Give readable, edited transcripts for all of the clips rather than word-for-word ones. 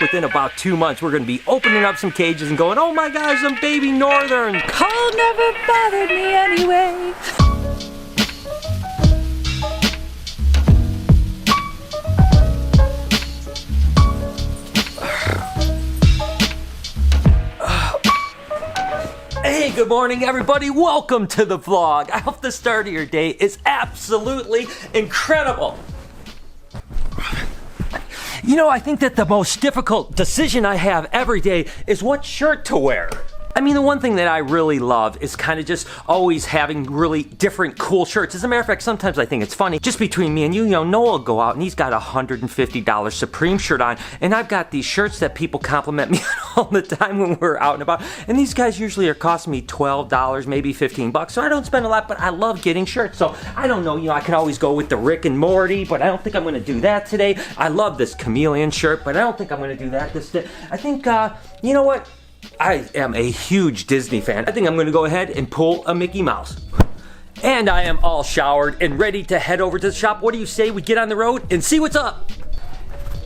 Within about 2 months, we're going to be opening up some cages and going, oh my gosh, some baby northern. Cold never bothered me anyway. Hey, good morning, everybody. Welcome to the vlog. I hope the start of your day is absolutely incredible. You know, I think that the most difficult decision I have every day is what shirt to wear. I mean, the one thing that I really love is kind of just always having really different cool shirts. As a matter of fact, sometimes I think it's funny. Just between me and you know, Noah will go out and he's got a $150 Supreme shirt on, and I've got these shirts that people compliment me on all the time when we're out and about. And these guys usually are costing me $12, maybe 15 bucks. So I don't spend a lot, but I love getting shirts. So I don't know, you know, I can always go with the Rick and Morty, but I don't think I'm going to do that today. I love this chameleon shirt, but I don't think I'm going to do that this day. I think, you know what? I am a huge Disney fan. I think I'm going to go ahead and pull a Mickey Mouse. And I am all showered and ready to head over to the shop. What do you say we get on the road and see what's up?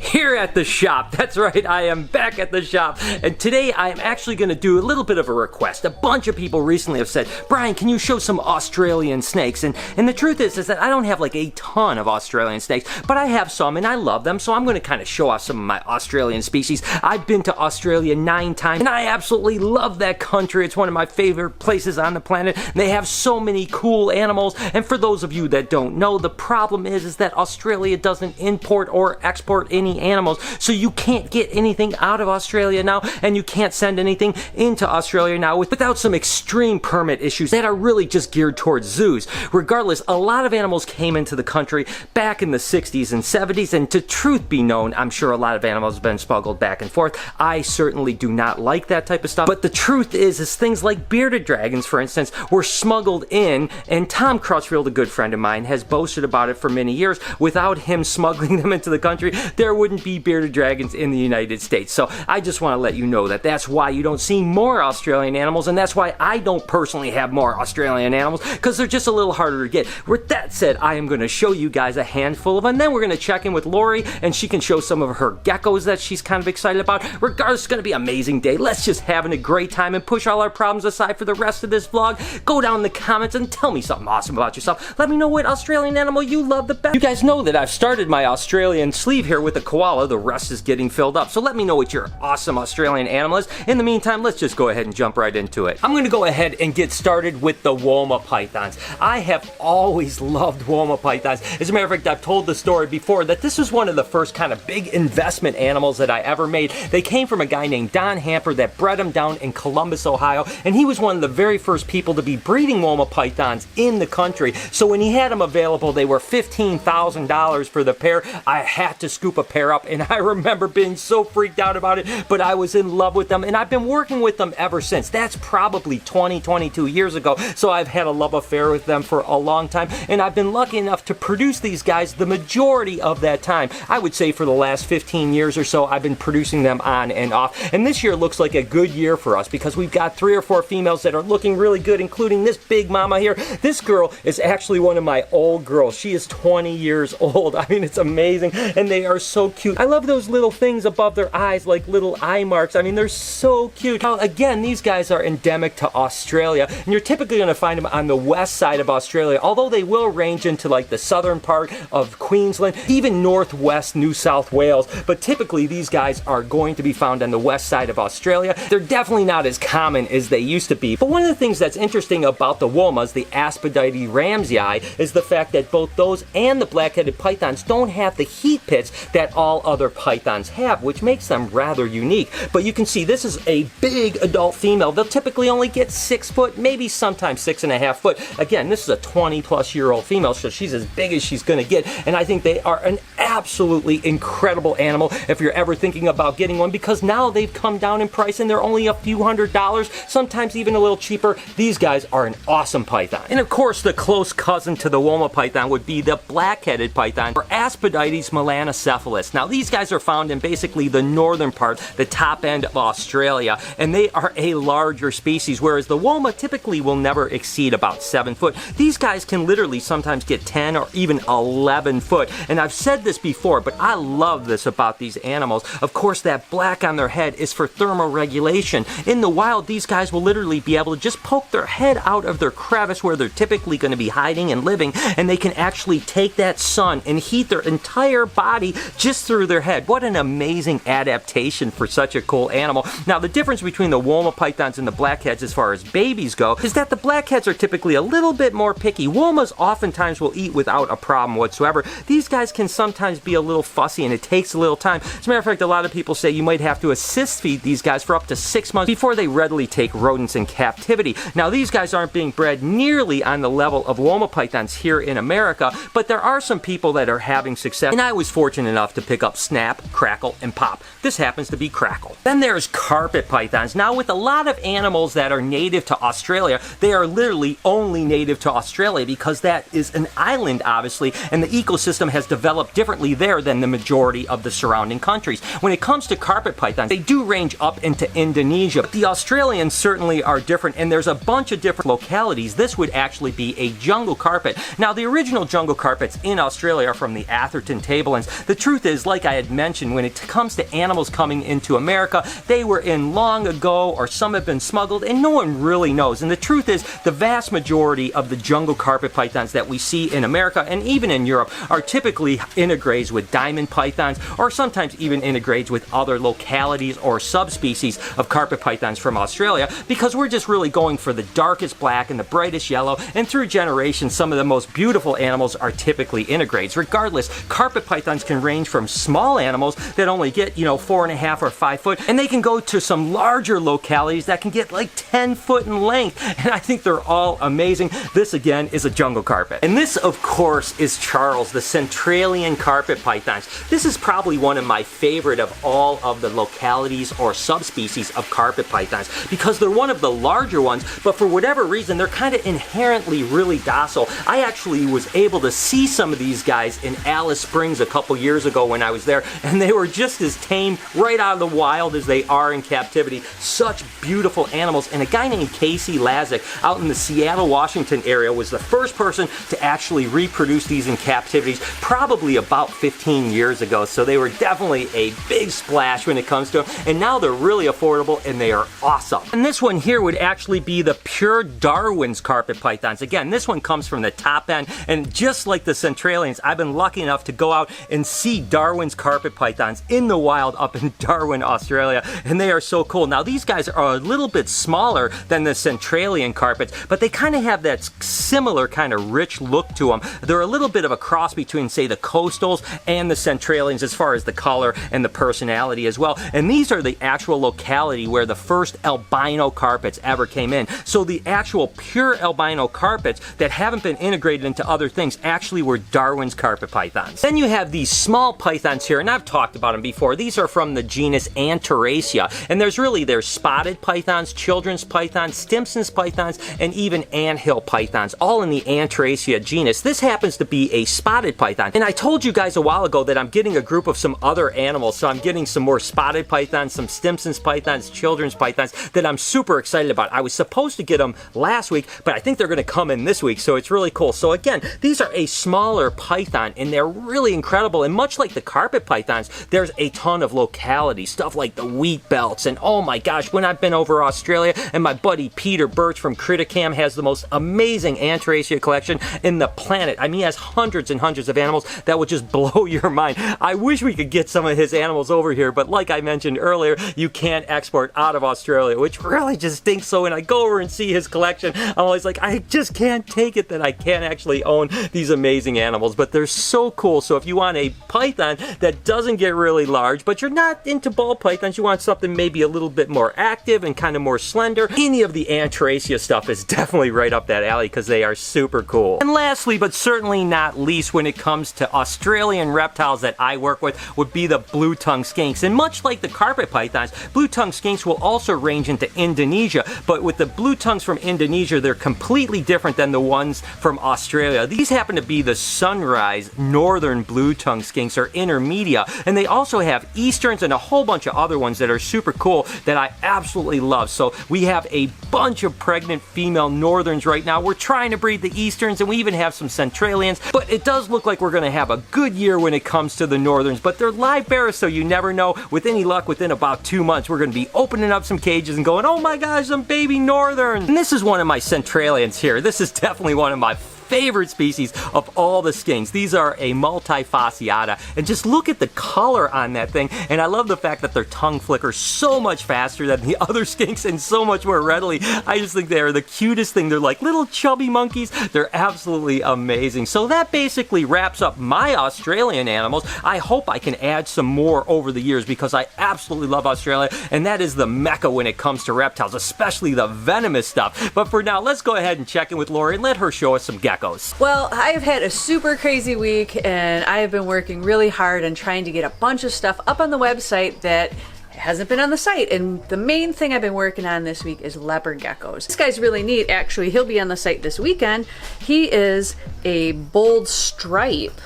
Here at the shop. That's right, I am back at the shop. And today I am actually going to do a little bit of a request. A bunch of people recently have said, Brian, can you show some Australian snakes? And the truth is that I don't have like a ton of Australian snakes, but I have some and I love them. So I'm going to kind of show off some of my Australian species. I've been to Australia 9 times and I absolutely love that country. It's one of my favorite places on the planet. They have so many cool animals. And for those of you that don't know, the problem is that Australia doesn't import or export any animals, so you can't get anything out of Australia now, and you can't send anything into Australia now without some extreme permit issues that are really just geared towards zoos. Regardless, a lot of animals came into the country back in the 60s and 70s, and to truth be known, I'm sure a lot of animals have been smuggled back and forth. I certainly do not like that type of stuff, but the truth is things like bearded dragons, for instance, were smuggled in, and Tom Crutchfield, a good friend of mine, has boasted about it for many years. Without him smuggling them into the country, there wouldn't be bearded dragons in the United States. So I just want to let you know that that's why you don't see more Australian animals, and that's why I don't personally have more Australian animals, because they're just a little harder to get. With that said, I am going to show you guys a handful of them, and then we're going to check in with Lori, and she can show some of her geckos that she's kind of excited about. Regardless, it's going to be an amazing day. Let's just having a great time and push all our problems aside for the rest of this vlog. Go down in the comments and tell me something awesome about yourself. Let me know what Australian animal you love the best. You guys know that I've started my Australian sleeve here with a koala. The rest is getting filled up. So let me know what your awesome Australian animal is. In the meantime, let's just go ahead and jump right into it. I'm going to go ahead and get started with the Woma pythons. I have always loved Woma pythons. As a matter of fact, I've told the story before that this was one of the first kind of big investment animals that I ever made. They came from a guy named Don Hamper that bred them down in Columbus, Ohio, and he was one of the very first people to be breeding Woma pythons in the country. So when he had them available, they were $15,000 for the pair. I had to scoop a pair up, and I remember being so freaked out about it, but I was in love with them, and I've been working with them ever since. That's probably 22 years ago, so I've had a love affair with them for a long time, and I've been lucky enough to produce these guys the majority of that time. I would say for the last 15 years or so, I've been producing them on and off, and this year looks like a good year for us because we've got 3 or 4 females that are looking really good, including this big mama here. This girl is actually one of my old girls. She is 20 years old. I mean, it's amazing, and they are so cute. I love those little things above their eyes, like little eye marks. I mean, they're so cute. Now, again, these guys are endemic to Australia, and you're typically going to find them on the west side of Australia, although they will range into like the southern part of Queensland, even northwest New South Wales, but typically these guys are going to be found on the west side of Australia. They're definitely not as common as they used to be, but one of the things that's interesting about the Womas, the Aspidite ramsii, is the fact that both those and the black-headed pythons don't have the heat pits that all other pythons have, which makes them rather unique. But you can see this is a big adult female. They'll typically only get 6 foot, maybe sometimes 6.5 foot. Again, this is a 20-plus-year-old female, so she's as big as she's going to get, and I think they are an absolutely incredible animal if you're ever thinking about getting one, because now they've come down in price and they're only a few $100s, sometimes even a little cheaper. These guys are an awesome python. And of course, the close cousin to the Woma python would be the black-headed python, or Aspidites melanocephalus. Geckos. Now these guys are found in basically the northern part, the top end of Australia, and they are a larger species, whereas the Woma typically will never exceed about 7 foot. These guys can literally sometimes get 10 or even 11 foot, and I've said this before, but I love this about these animals. Of course, that black on their head is for thermoregulation. In the wild, these guys will literally be able to just poke their head out of their crevice where they're typically going to be hiding and living, and they can actually take that sun and heat their entire body just through their head. What an amazing adaptation for such a cool animal. Now, the difference between the Woma pythons and the blackheads as far as babies go is that the blackheads are typically a little bit more picky. Womas oftentimes will eat without a problem whatsoever. These guys can sometimes be a little fussy, and it takes a little time. As a matter of fact, a lot of people say you might have to assist feed these guys for up to 6 months before they readily take rodents in captivity. Now, these guys aren't being bred nearly on the level of Woma pythons here in America, but there are some people that are having success, and I was fortunate enough to pick up Snap, Crackle, and Pop. This happens to be Crackle. Then there's carpet pythons. Now, with a lot of animals that are native to Australia, they are literally only native to Australia because that is an island, obviously, and the ecosystem has developed differently there than the majority of the surrounding countries. When it comes to carpet pythons, they do range up into Indonesia, but the Australians certainly are different, and there's a bunch of different localities. This would actually be a jungle carpet. Now, the original jungle carpets in Australia are from the Atherton tablelands. The truth is, like I had mentioned, when it comes to animals coming into America, they were in long ago, or some have been smuggled, and no one really knows. And the truth is, the vast majority of the jungle carpet pythons that we see in America and even in Europe are typically intergrades with diamond pythons, or sometimes even intergrades with other localities or subspecies of carpet pythons from Australia, because we're just really going for the darkest black and the brightest yellow, and through generations, some of the most beautiful animals are typically intergrades. Regardless, carpet pythons can range from small animals that only get, 4.5 or 5 foot, and they can go to some larger localities that can get like 10 foot in length, and I think they're all amazing. This again is a jungle carpet. And this, of course, is Charles, the Centralian carpet pythons. This is probably one of my favorite of all of the localities or subspecies of carpet pythons, because they're one of the larger ones, but for whatever reason, they're kind of inherently really docile. I actually was able to see some of these guys in Alice Springs a couple years ago when I was there, and they were just as tame right out of the wild as they are in captivity. Such beautiful animals. And a guy named Casey Lazick out in the Seattle, Washington area was the first person to actually reproduce these in captivities, probably about 15 years ago. So they were definitely a big splash when it comes to them, and now they're really affordable and they are awesome. And this one here would actually be the pure Darwin's carpet pythons. Again, this one comes from the top end, and just like the Centralians, I've been lucky enough to go out and see Darwin's carpet pythons in the wild up in Darwin, Australia, and they are so cool. Now, these guys are a little bit smaller than the Centralian carpets, but they kind of have that similar kind of rich look to them. They're a little bit of a cross between, say, the coastals and the Centralians as far as the color and the personality as well. And these are the actual locality where the first albino carpets ever came in. So the actual pure albino carpets that haven't been integrated into other things actually were Darwin's carpet pythons. Then you have these small pythons here, and I've talked about them before. These are from the genus Anteracia, and there's spotted pythons, children's pythons, Stimson's pythons, and even anthill pythons, all in the Anteracia genus. This happens to be a spotted python, and I told you guys a while ago that I'm getting a group of some other animals, so I'm getting some more spotted pythons, some Stimson's pythons, children's pythons that I'm super excited about. I was supposed to get them last week, but I think they're going to come in this week, so it's really cool. So again, these are a smaller python, and they're really incredible, and much like the carpet pythons, there's a ton of locality, stuff like the wheat belts, and oh my gosh, when I've been over Australia, and my buddy Peter Birch from Criticam has the most amazing Anteracia collection in the planet. I mean, he has hundreds and hundreds of animals that would just blow your mind. I wish we could get some of his animals over here, but like I mentioned earlier, you can't export out of Australia, which really just stinks. So when I go over and see his collection, I'm always like, I just can't take it that I can't actually own these amazing animals, but they're so cool. So if you want a python that doesn't get really large, but you're not into ball pythons, you want something maybe a little bit more active and kind of more slender, any of the Anteracia stuff is definitely right up that alley because they are super cool. And lastly, but certainly not least, when it comes to Australian reptiles that I work with, would be the blue-tongued skinks. And much like the carpet pythons, blue-tongued skinks will also range into Indonesia, but with the blue tongues from Indonesia, they're completely different than the ones from Australia. These happen to be the sunrise northern blue-tongued skinks, or intermedia. And they also have easterns and a whole bunch of other ones that are super cool that I absolutely love. So we have a bunch of pregnant female northerns right now. We're trying to breed the easterns, and we even have some Centralians, but it does look like we're going to have a good year when it comes to the northerns. But they're live bearers, so you never know. With any luck, within about 2 months, we're going to be opening up some cages and going, oh my gosh, some baby northerns. And this is one of my Centralians here. This is definitely one of my favorite species of all the skinks. These are a multifasciata, and just look at the color on that thing. And I love the fact that their tongue flickers so much faster than the other skinks and so much more readily. I just think they're the cutest thing. They're like little chubby monkeys. They're absolutely amazing. So that basically wraps up my Australian animals. I hope I can add some more over the years because I absolutely love Australia, and that is the mecca when it comes to reptiles, especially the venomous stuff. But for now, let's go ahead and check in with Lori and let her show us some geckos. Well, I have had a super crazy week, and I have been working really hard on trying to get a bunch of stuff up on the website that hasn't been on the site. And the main thing I've been working on this week is leopard geckos. This guy's really neat. Actually, he'll be on the site this weekend. He is a bold stripe,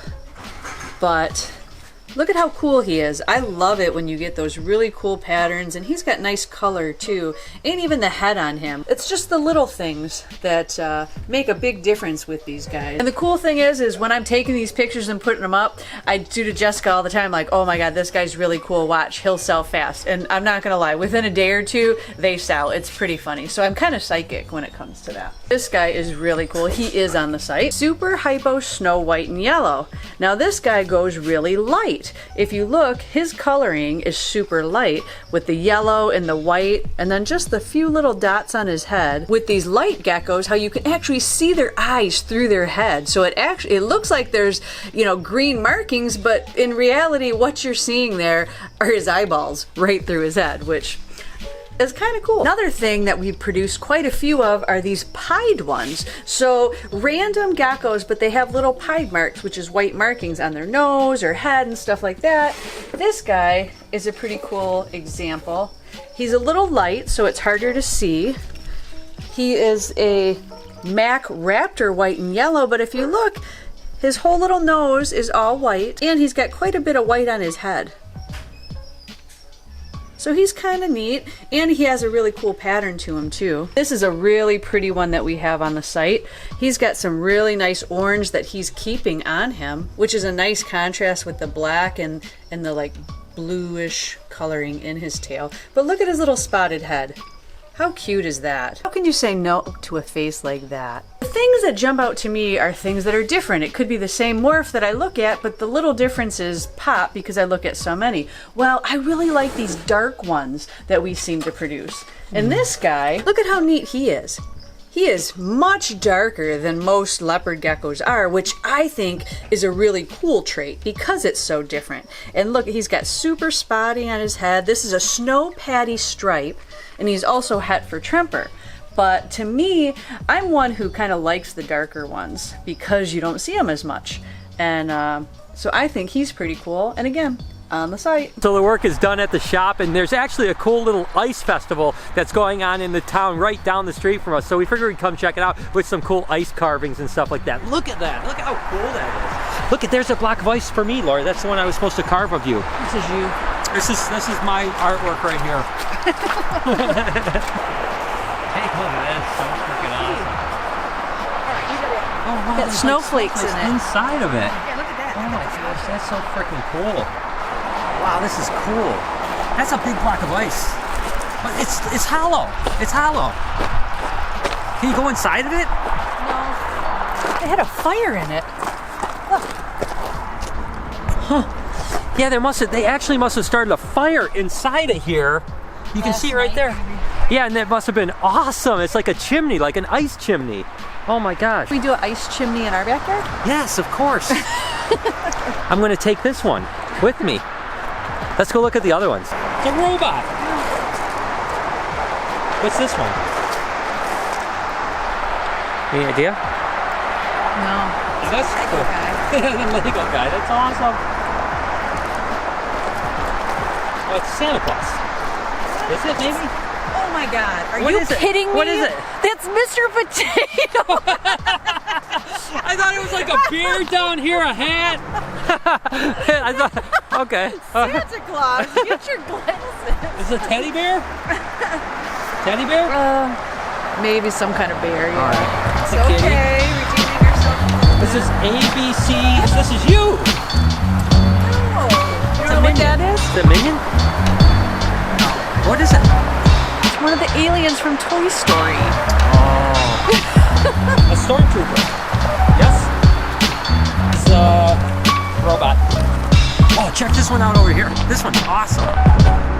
but look at how cool he is. I love it when you get those really cool patterns, and he's got nice color too, and even the head on him. It's just the little things that make a big difference with these guys. And the cool thing is when I'm taking these pictures and putting them up, I do to Jessica all the time, like, oh my god, this guy's really cool, watch, he'll sell fast. And I'm not gonna lie, within a day or two, they sell. It's pretty funny. So I'm kind of psychic when it comes to that. This guy is really cool. He is on the site. Super Hypo Snow White and Yellow. Now this guy goes really light. If you look, his coloring is super light with the yellow and the white, and then just the few little dots on his head. With these light geckos, how you can actually see their eyes through their head. So it looks like there's, you know, green markings, but in reality, what you're seeing there are his eyeballs right through his head, which is kind of cool. Another thing that we produce quite a few of are these pied ones. So random geckos, but they have little pied marks, which is white markings on their nose or head and stuff like that. This guy is a pretty cool example. He's a little light, so it's harder to see. He is a Mac Raptor white and yellow, but if you look, his whole little nose is all white, and he's got quite a bit of white on his head. So he's kind of neat, and he has a really cool pattern to him too. This is a really pretty one that we have on the site. He's got some really nice orange that he's keeping on him, which is a nice contrast with the black and the like bluish coloring in his tail. But look at his little spotted head. How cute is that? How can you say no to a face like that? The things that jump out to me are things that are different. It could be the same morph that I look at, but the little differences pop because I look at so many. Well, I really like these dark ones that we seem to produce. And this guy, look at how neat he is. He is much darker than most leopard geckos are, which I think is a really cool trait because it's so different. And look, he's got super spotting on his head. This is a snow patty stripe, and he's also het for Tremper. But to me, I'm one who kind of likes the darker ones because you don't see them as much. And so I think he's pretty cool. And again, on the site. So the work is done at the shop, and there's actually a cool little ice festival that's going on in the town right down the street from us. So we figured we'd come check it out with some cool ice carvings and stuff like that. Look at that. Look how cool that is. Look at, there's a block of ice for me, Laura. That's the one I was supposed to carve of you. This is you. This is my artwork right here. Hey, look at that. It's so freaking awesome. Oh, wow, got snowflakes in it. Inside of it. Yeah, look at that. Oh my gosh, that's so freaking cool. Wow, this is cool. That's a big block of ice. But it's hollow. It's hollow. Can you go inside of it? No. It had a fire in it. Look. Huh. Yeah, they actually must have started a fire inside of here. You can see it right there. Yeah, and that must have been awesome. It's like a chimney, like an ice chimney. Oh my gosh. Can we do an ice chimney in our backyard? Yes, of course. I'm gonna take this one with me. Let's go look at the other ones. It's a robot. What's this one? Any idea? No. That's Lego cool. guy. The Lego guy. That's awesome. Oh, it's Santa Claus. Is it maybe? Oh my God. Are What you is it? kidding me? What is it? That's Mr. Potato. I thought it was like a beard down here, a hat. I thought, okay. Santa Claus, get your glasses. Is it a teddy bear? Teddy bear? Maybe some kind of bear, yeah. All right. It's okay, redeeming yourself. This is ABC. This is you. Oh, you know what that is? Is it a minion? No. What is it? It's one of the aliens from Toy Story. Oh. A stormtrooper. Yes? It's a robot. Oh, check this one out over here. This one's awesome.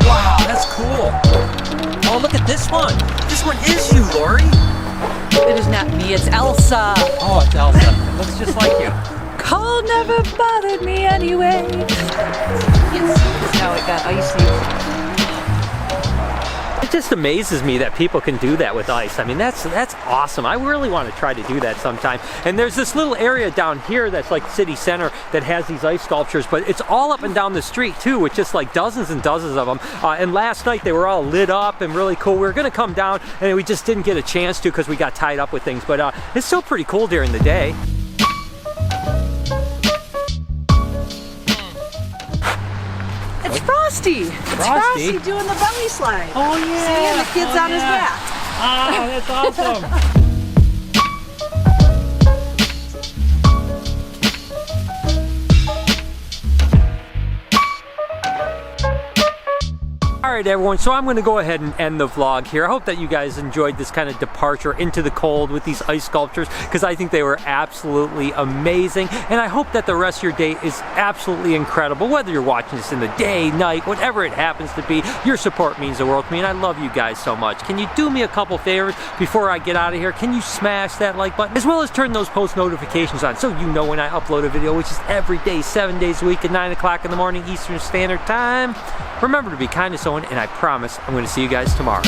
Wow, that's cool. Oh, look at this one. This one is you, Lori. It is not me, it's Elsa. Oh, it's Elsa. It looks just like you. Cold never bothered me anyway. Yes, now it got icy. It just amazes me that people can do that with ice. I mean, that's awesome. I really want to try to do that sometime. And there's this little area down here that's like city center that has these ice sculptures, but it's all up and down the street too, with just like dozens and dozens of them. And last night they were all lit up and really cool. We were gonna come down and we just didn't get a chance to because we got tied up with things, but it's still pretty cool during the day. It's Frosty. It's Frosty doing the belly slide. Oh yeah. See, and the kid's on his back. Ah, that's awesome. Alright everyone, so I'm going to go ahead and end the vlog here. I hope that you guys enjoyed this kind of departure into the cold with these ice sculptures, because I think they were absolutely amazing, and I hope that the rest of your day is absolutely incredible. Whether you're watching this in the day, night, whatever it happens to be, your support means the world to me, and I love you guys so much. Can you do me a couple favors before I get out of here? Can you smash that like button, as well as turn those post notifications on so you know when I upload a video, which is every day, 7 days a week at 9 o'clock in the morning Eastern Standard Time. Remember to be kind to someone, and I promise I'm going to see you guys tomorrow.